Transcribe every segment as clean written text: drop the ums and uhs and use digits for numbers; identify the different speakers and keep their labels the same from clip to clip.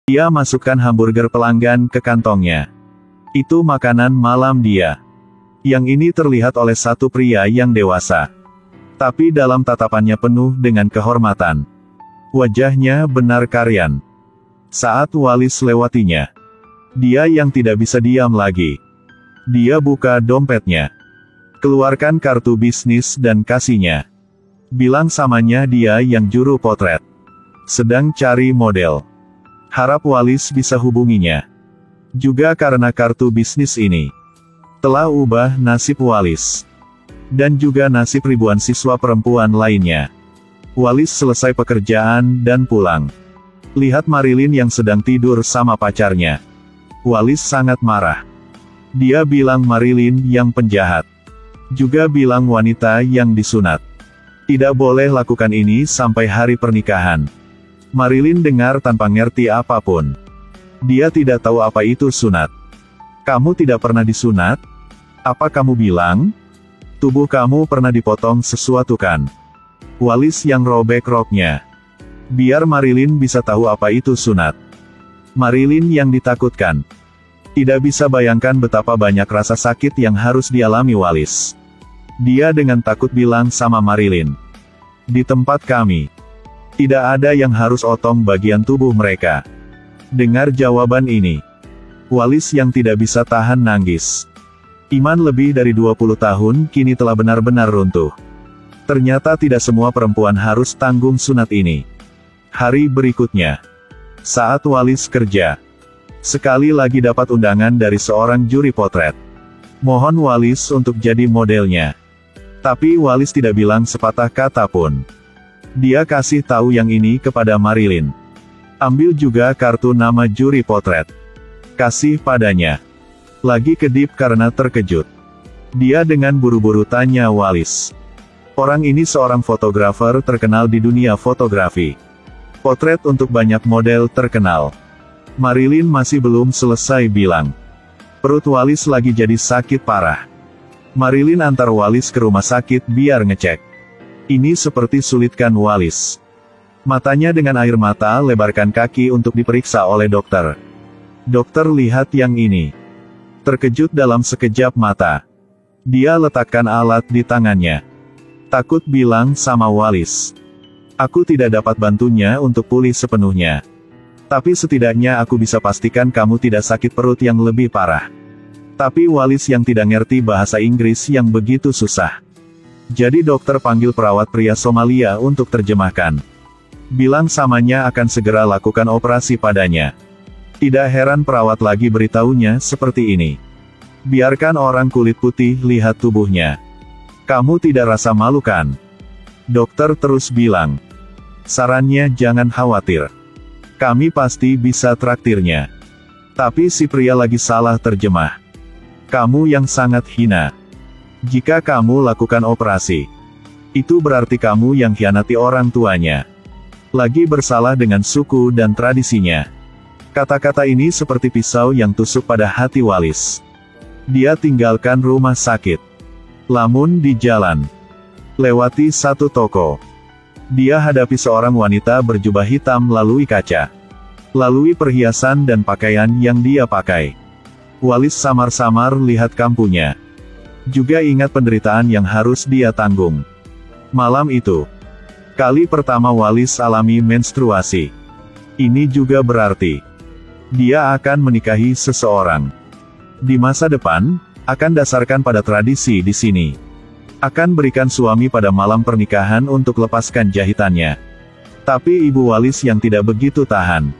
Speaker 1: Dia masukkan hamburger pelanggan ke kantongnya. Itu makanan malam dia. Yang ini terlihat oleh satu pria yang dewasa. Tapi dalam tatapannya penuh dengan kehormatan. Wajahnya benar karyan. Saat Wallace lewatinya, dia yang tidak bisa diam lagi. Dia buka dompetnya. Keluarkan kartu bisnis dan kasihnya. Bilang samanya dia yang juru potret. Sedang cari model. Harap Wallace bisa hubunginya. Juga karena kartu bisnis ini telah ubah nasib Wallace. Dan juga nasib ribuan siswa perempuan lainnya. Wallace selesai pekerjaan dan pulang. Lihat Marilyn yang sedang tidur sama pacarnya. Wallace sangat marah. Dia bilang Marilyn yang penjahat. Juga bilang wanita yang disunat. Tidak boleh lakukan ini sampai hari pernikahan. Marilyn dengar tanpa ngerti apapun. Dia tidak tahu apa itu sunat. Kamu tidak pernah disunat? Apa kamu bilang? Tubuh kamu pernah dipotong sesuatu kan? Wallace yang robek roknya. Biar Marilyn bisa tahu apa itu sunat. Marilyn yang ditakutkan. Tidak bisa bayangkan betapa banyak rasa sakit yang harus dialami Wallace. Dia dengan takut bilang sama Marilyn. Di tempat kami, tidak ada yang harus otong bagian tubuh mereka. Dengar jawaban ini. Wallace yang tidak bisa tahan nangis. Iman lebih dari 20 tahun kini telah benar-benar runtuh. Ternyata tidak semua perempuan harus tanggung sunat ini. Hari berikutnya, saat Wallace kerja, sekali lagi dapat undangan dari seorang juri potret. Mohon Wallace untuk jadi modelnya. Tapi Wallace tidak bilang sepatah kata pun. Dia kasih tahu yang ini kepada Marilyn. Ambil juga kartu nama juri potret. Kasih padanya. Lagi kedip karena terkejut. Dia dengan buru-buru tanya Wallace. Orang ini seorang fotografer terkenal di dunia fotografi. Potret untuk banyak model terkenal. Marilyn masih belum selesai bilang. Perut Wallace lagi jadi sakit parah. Marilyn antar Wallace ke rumah sakit biar ngecek. Ini seperti sulitkan Wallace. Matanya dengan air mata lebarkan kaki untuk diperiksa oleh dokter. Dokter lihat yang ini. Terkejut dalam sekejap mata. Dia letakkan alat di tangannya. Takut bilang sama Wallace. Aku tidak dapat bantunya untuk pulih sepenuhnya. Tapi setidaknya aku bisa pastikan kamu tidak sakit perut yang lebih parah. Tapi Wallace yang tidak ngerti bahasa Inggris yang begitu susah. Jadi dokter panggil perawat pria Somalia untuk terjemahkan. Bilang samanya akan segera lakukan operasi padanya. Tidak heran perawat lagi beritahunya seperti ini. Biarkan orang kulit putih lihat tubuhnya. Kamu tidak rasa malu kan? Dokter terus bilang. Sarannya jangan khawatir. Kami pasti bisa traktirnya. Tapi si pria lagi salah terjemah. Kamu yang sangat hina. Jika kamu lakukan operasi, itu berarti kamu yang khianati orang tuanya. Lagi bersalah dengan suku dan tradisinya. Kata-kata ini seperti pisau yang tusuk pada hati Wallace. Dia tinggalkan rumah sakit. Lamun di jalan. Lewati satu toko. Dia hadapi seorang wanita berjubah hitam lalui kaca. Lalui perhiasan dan pakaian yang dia pakai. Wallace samar-samar lihat kampunya. Juga ingat penderitaan yang harus dia tanggung. Malam itu. Kali pertama Wallace alami menstruasi. Ini juga berarti dia akan menikahi seseorang. Di masa depan, akan dasarkan pada tradisi di sini. Akan berikan suami pada malam pernikahan untuk lepaskan jahitannya. Tapi ibu Wallace yang tidak begitu tahan.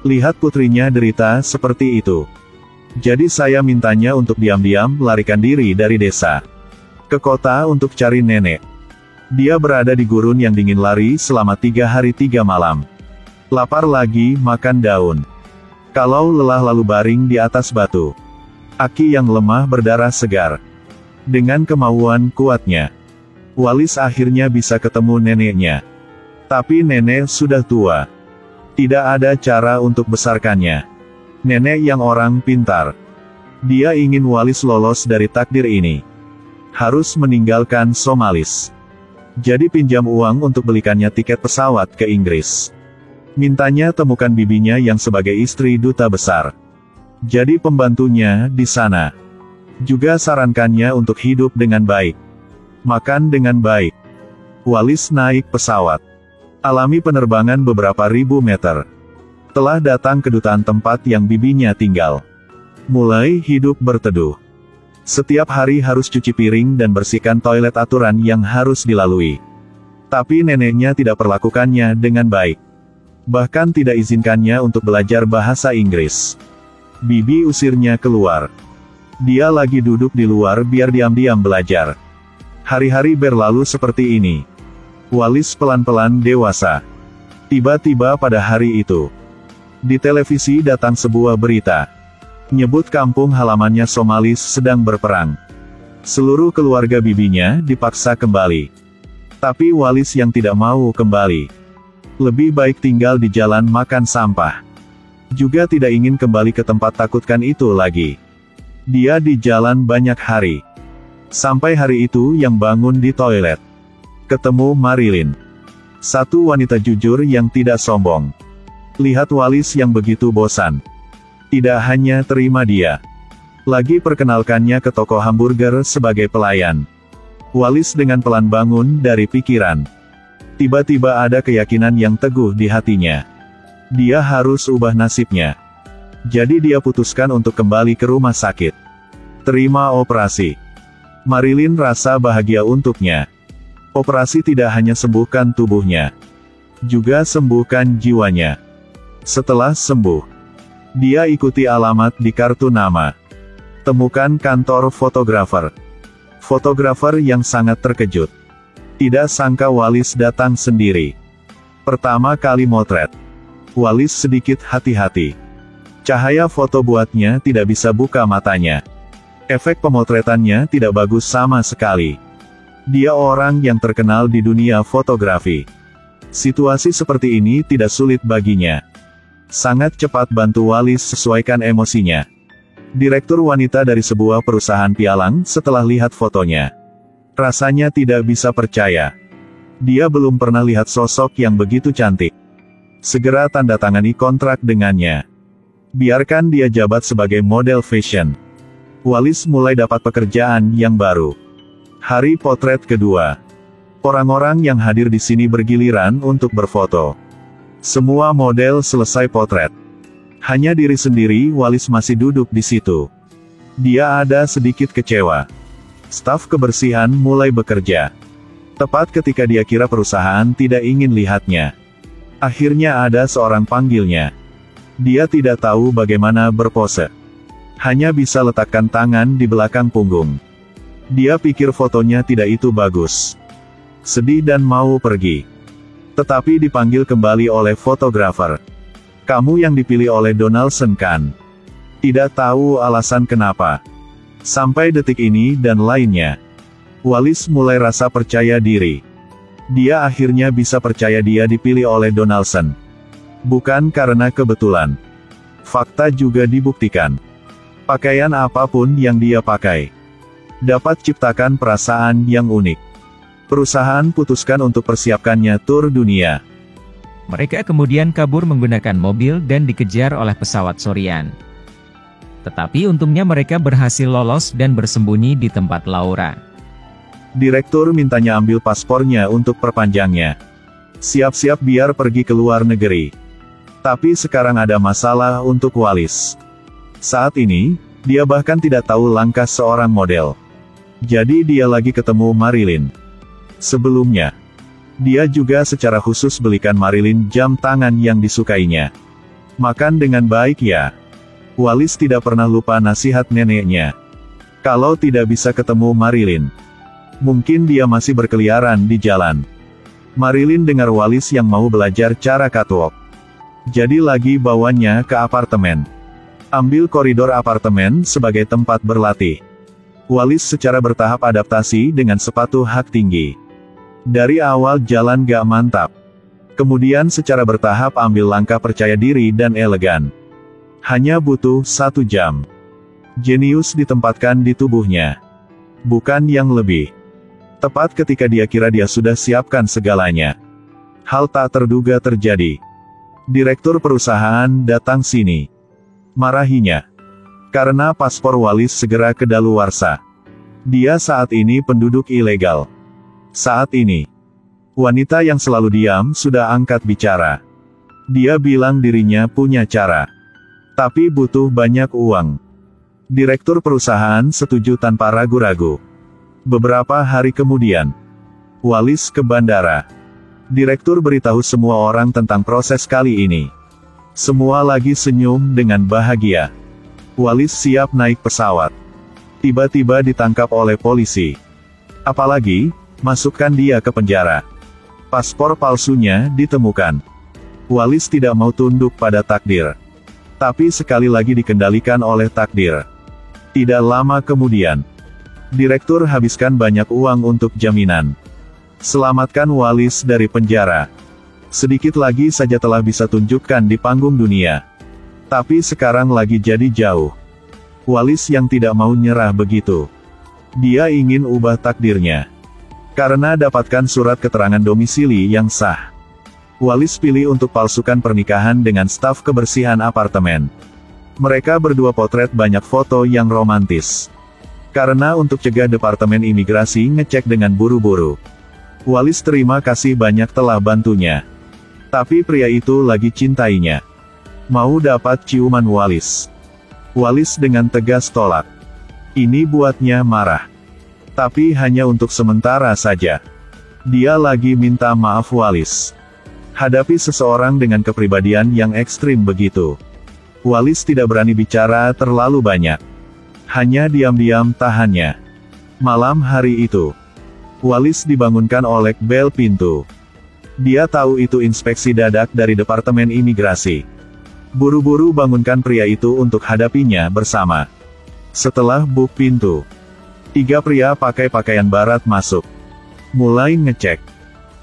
Speaker 1: Lihat putrinya derita seperti itu. Jadi saya mintanya untuk diam-diam larikan diri dari desa. Ke kota untuk cari nenek. Dia berada di gurun yang dingin lari selama 3 hari 3 malam. Lapar lagi, makan daun. Kalau lelah lalu baring di atas batu. Aki yang lemah berdarah segar. Dengan kemauan kuatnya, Wallace akhirnya bisa ketemu neneknya. Tapi nenek sudah tua. Tidak ada cara untuk besarkannya. Nenek yang orang pintar. Dia ingin Wallace lolos dari takdir ini. Harus meninggalkan Somalis. Jadi pinjam uang untuk belikannya tiket pesawat ke Inggris. Mintanya temukan bibinya yang sebagai istri duta besar. Jadi pembantunya di sana. Juga sarankannya untuk hidup dengan baik. Makan dengan baik. Wallace naik pesawat. Alami penerbangan beberapa ribu meter. Telah datang ke dutaan tempat yang bibinya tinggal. Mulai hidup berteduh. Setiap hari harus cuci piring dan bersihkan toilet, aturan yang harus dilalui. Tapi neneknya tidak perlakukannya dengan baik. Bahkan tidak izinkannya untuk belajar bahasa Inggris. Bibi usirnya keluar. Dia lagi duduk di luar biar diam-diam belajar. Hari-hari berlalu seperti ini. Wallace pelan-pelan dewasa. Tiba-tiba pada hari itu, di televisi datang sebuah berita. Nyebut kampung halamannya Somalis sedang berperang. Seluruh keluarga bibinya dipaksa kembali. Tapi Wallace yang tidak mau kembali. Lebih baik tinggal di jalan makan sampah. Juga tidak ingin kembali ke tempat takutkan itu lagi. Dia di jalan banyak hari. Sampai hari itu yang bangun di toilet. Ketemu Marilyn. Satu wanita jujur yang tidak sombong. Lihat Wallace yang begitu bosan. Tidak hanya terima dia. Lagi perkenalkannya ke toko hamburger sebagai pelayan. Wallace dengan pelan bangun dari pikiran. Tiba-tiba ada keyakinan yang teguh di hatinya. Dia harus ubah nasibnya. Jadi dia putuskan untuk kembali ke rumah sakit. Terima operasi. Marilyn rasa bahagia untuknya. Operasi tidak hanya sembuhkan tubuhnya, juga sembuhkan jiwanya. Setelah sembuh, dia ikuti alamat di kartu nama. Temukan kantor fotografer. Fotografer yang sangat terkejut. Tidak sangka Wallace datang sendiri. Pertama kali motret, Wallace sedikit hati-hati. Cahaya foto buatnya tidak bisa buka matanya. Efek pemotretannya tidak bagus sama sekali. Dia orang yang terkenal di dunia fotografi. Situasi seperti ini tidak sulit baginya. Sangat cepat bantu Wallace sesuaikan emosinya. Direktur wanita dari sebuah perusahaan pialang setelah lihat fotonya. Rasanya tidak bisa percaya. Dia belum pernah lihat sosok yang begitu cantik. Segera tanda tangani kontrak dengannya. Biarkan dia jabat sebagai model fashion. Wallace mulai dapat pekerjaan yang baru. Hari potret kedua. Orang-orang yang hadir di sini bergiliran untuk berfoto. Semua model selesai potret. Hanya diri sendiri Wallace masih duduk di situ. Dia ada sedikit kecewa. Staf kebersihan mulai bekerja. Tepat ketika dia kira perusahaan tidak ingin lihatnya. Akhirnya ada seorang panggilnya. Dia tidak tahu bagaimana berpose. Hanya bisa letakkan tangan di belakang punggung. Dia pikir fotonya tidak itu bagus. Sedih dan mau pergi. Tetapi dipanggil kembali oleh fotografer. Kamu yang dipilih oleh Donaldson kan? Tidak tahu alasan kenapa. Sampai detik ini dan lainnya. Wallace mulai rasa percaya diri. Dia akhirnya bisa percaya dia dipilih oleh Donaldson. Bukan karena kebetulan. Fakta juga dibuktikan. Pakaian apapun yang dia pakai dapat ciptakan perasaan yang unik. Perusahaan putuskan untuk persiapkannya tur dunia.
Speaker 2: Mereka kemudian kabur menggunakan mobil dan dikejar oleh pesawat Sorian. Tetapi untungnya mereka berhasil lolos dan bersembunyi di tempat Laura.
Speaker 1: Direktur mintanya ambil paspornya untuk perpanjangnya. Siap-siap biar pergi ke luar negeri. Tapi sekarang ada masalah untuk Wallace. Saat ini, dia bahkan tidak tahu langkah seorang model. Jadi dia lagi ketemu Marilyn. Sebelumnya, dia juga secara khusus belikan Marilyn jam tangan yang disukainya. Makan dengan baik ya. Wallace tidak pernah lupa nasihat neneknya. Kalau tidak bisa ketemu Marilyn, mungkin dia masih berkeliaran di jalan. Marilyn dengar Wallace yang mau belajar cara catwalk. Jadi lagi bawanya ke apartemen. Ambil koridor apartemen sebagai tempat berlatih. Wallace secara bertahap adaptasi dengan sepatu hak tinggi. Dari awal jalan gak mantap. Kemudian secara bertahap ambil langkah percaya diri dan elegan. Hanya butuh 1 jam. Jenius ditempatkan di tubuhnya. Bukan yang lebih. Tepat ketika dia kira dia sudah siapkan segalanya. Hal tak terduga terjadi. Direktur perusahaan datang sini. Marahinya. Karena paspor Walis segera kedaluarsa. Dia saat ini penduduk ilegal. Saat ini, wanita yang selalu diam sudah angkat bicara. Dia bilang dirinya punya cara. Tapi butuh banyak uang. Direktur perusahaan setuju tanpa ragu-ragu. Beberapa hari kemudian, Walis ke bandara. Direktur beritahu semua orang tentang proses kali ini. Semua lagi senyum dengan bahagia. Walis siap naik pesawat. Tiba-tiba ditangkap oleh polisi. Apalagi, masukkan dia ke penjara. Paspor palsunya ditemukan. Walis tidak mau tunduk pada takdir. Tapi sekali lagi dikendalikan oleh takdir. Tidak lama kemudian, direktur habiskan banyak uang untuk jaminan. Selamatkan Walis dari penjara. Sedikit lagi saja telah bisa tunjukkan di panggung dunia. Tapi sekarang lagi jadi jauh. Walis yang tidak mau nyerah begitu. Dia ingin ubah takdirnya. Karena dapatkan surat keterangan domisili yang sah. Walis pilih untuk palsukan pernikahan dengan staf kebersihan apartemen. Mereka berdua potret banyak foto yang romantis. Karena untuk cegah Departemen Imigrasi ngecek dengan buru-buru. Walis terima kasih banyak telah bantunya. Tapi pria itu lagi cintainya. Mau dapat ciuman Walis. Walis dengan tegas tolak. Ini buatnya marah. Tapi hanya untuk sementara saja. Dia lagi minta maaf Walis. Hadapi seseorang dengan kepribadian yang ekstrim begitu. Walis tidak berani bicara terlalu banyak. Hanya diam-diam tahannya. Malam hari itu, Walis dibangunkan oleh bel pintu. Dia tahu itu inspeksi dadak dari Departemen Imigrasi. Buru-buru bangunkan pria itu untuk hadapinya bersama. Setelah buk pintu, 3 pria pakai pakaian barat masuk. Mulai ngecek.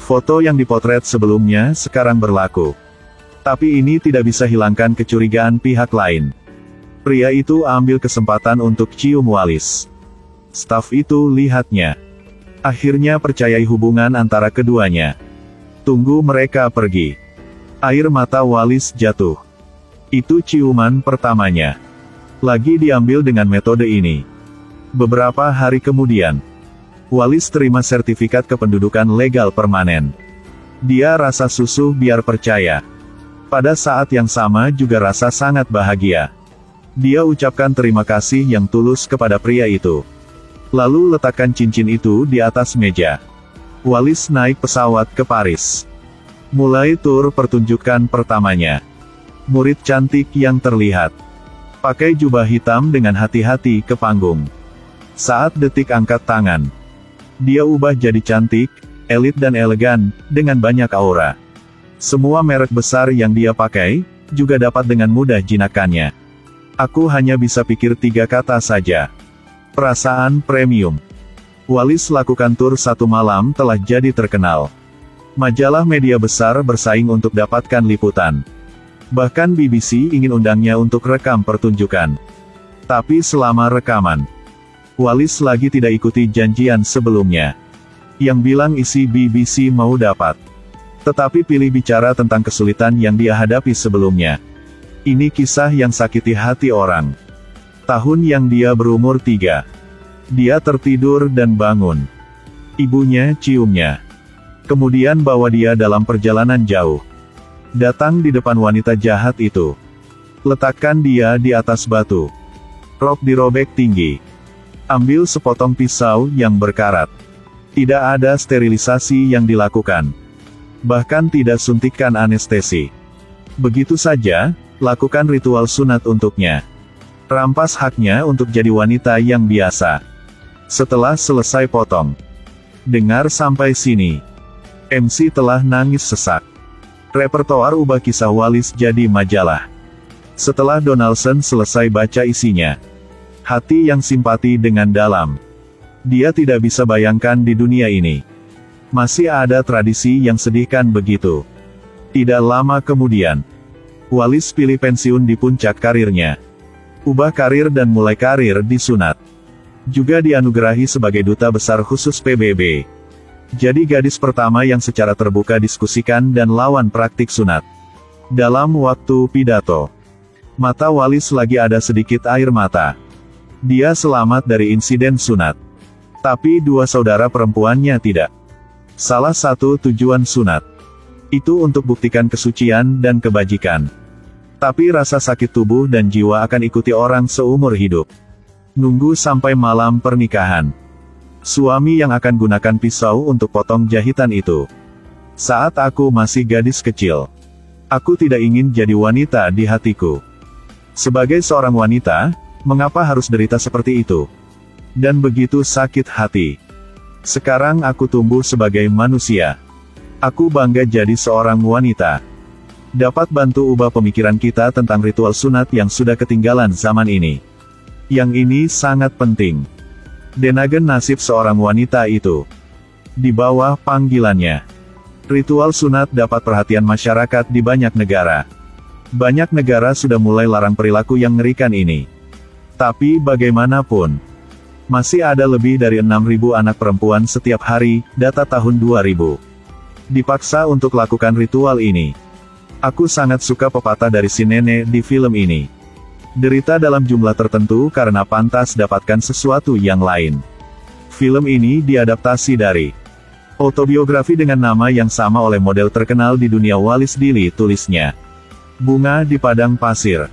Speaker 1: Foto yang dipotret sebelumnya sekarang berlaku. Tapi ini tidak bisa hilangkan kecurigaan pihak lain. Pria itu ambil kesempatan untuk cium Walis. Staf itu lihatnya. Akhirnya percayai hubungan antara keduanya. Tunggu mereka pergi. Air mata Walis jatuh. Itu ciuman pertamanya. Lagi diambil dengan metode ini. Beberapa hari kemudian, Walis terima sertifikat kependudukan legal permanen. Dia rasa susu biar percaya. Pada saat yang sama juga rasa sangat bahagia. Dia ucapkan terima kasih yang tulus kepada pria itu. Lalu letakkan cincin itu di atas meja. Walis naik pesawat ke Paris. Mulai tur pertunjukan pertamanya. Murid cantik yang terlihat. Pakai jubah hitam dengan hati-hati ke panggung. Saat detik angkat tangan, dia ubah jadi cantik, elit dan elegan, dengan banyak aura. Semua merek besar yang dia pakai, juga dapat dengan mudah jinakannya. Aku hanya bisa pikir 3 kata saja. Perasaan premium. Walis lakukan tur 1 malam telah jadi terkenal. Majalah media besar bersaing untuk dapatkan liputan. Bahkan BBC ingin undangnya untuk rekam pertunjukan. Tapi selama rekaman, Walis lagi tidak ikuti janjian sebelumnya. Yang bilang isi BBC mau dapat. Tetapi pilih bicara tentang kesulitan yang dia hadapi sebelumnya. Ini kisah yang sakiti hati orang. Tahun yang dia berumur 3. Dia tertidur dan bangun. Ibunya ciumnya. Kemudian bawa dia dalam perjalanan jauh. Datang di depan wanita jahat itu. Letakkan dia di atas batu. Rok dirobek tinggi. Ambil sepotong pisau yang berkarat. Tidak ada sterilisasi yang dilakukan. Bahkan tidak suntikan anestesi. Begitu saja, lakukan ritual sunat untuknya. Rampas haknya untuk jadi wanita yang biasa. Setelah selesai potong. Dengar sampai sini. MC telah nangis sesak. Repertoar ubah kisah Walis jadi majalah. Setelah Donaldson selesai baca isinya. Hati yang simpati dengan dalam. Dia tidak bisa bayangkan di dunia ini. Masih ada tradisi yang sedihkan begitu. Tidak lama kemudian, Walis pilih pensiun di puncak karirnya. Ubah karir dan mulai karir di sunat. Juga dianugerahi sebagai duta besar khusus PBB. Jadi gadis pertama yang secara terbuka diskusikan dan lawan praktik sunat. Dalam waktu pidato, mata Wallace lagi ada sedikit air mata. Dia selamat dari insiden sunat. Tapi dua saudara perempuannya tidak. Salah satu tujuan sunat itu untuk buktikan kesucian dan kebajikan. Tapi rasa sakit tubuh dan jiwa akan ikuti orang seumur hidup. Nunggu sampai malam pernikahan. Suami yang akan gunakan pisau untuk potong jahitan itu. Saat aku masih gadis kecil, aku tidak ingin jadi wanita di hatiku. Sebagai seorang wanita, mengapa harus derita seperti itu? Dan begitu sakit hati. Sekarang aku tumbuh sebagai manusia. Aku bangga jadi seorang wanita. Dapat bantu ubah pemikiran kita tentang ritual sunat yang sudah ketinggalan zaman ini. Yang ini sangat penting. Denagen nasib seorang wanita itu. Di bawah panggilannya. Ritual sunat dapat perhatian masyarakat di banyak negara. Banyak negara sudah mulai larang perilaku yang mengerikan ini. Tapi bagaimanapun, masih ada lebih dari 6.000 anak perempuan setiap hari, data tahun 2000. Dipaksa untuk lakukan ritual ini. Aku sangat suka pepatah dari si nenek di film ini. Derita dalam jumlah tertentu karena pantas dapatkan sesuatu yang lain. Film ini diadaptasi dari autobiografi dengan nama yang sama oleh model terkenal di dunia Wallace Dilly tulisnya. Bunga di Padang Pasir.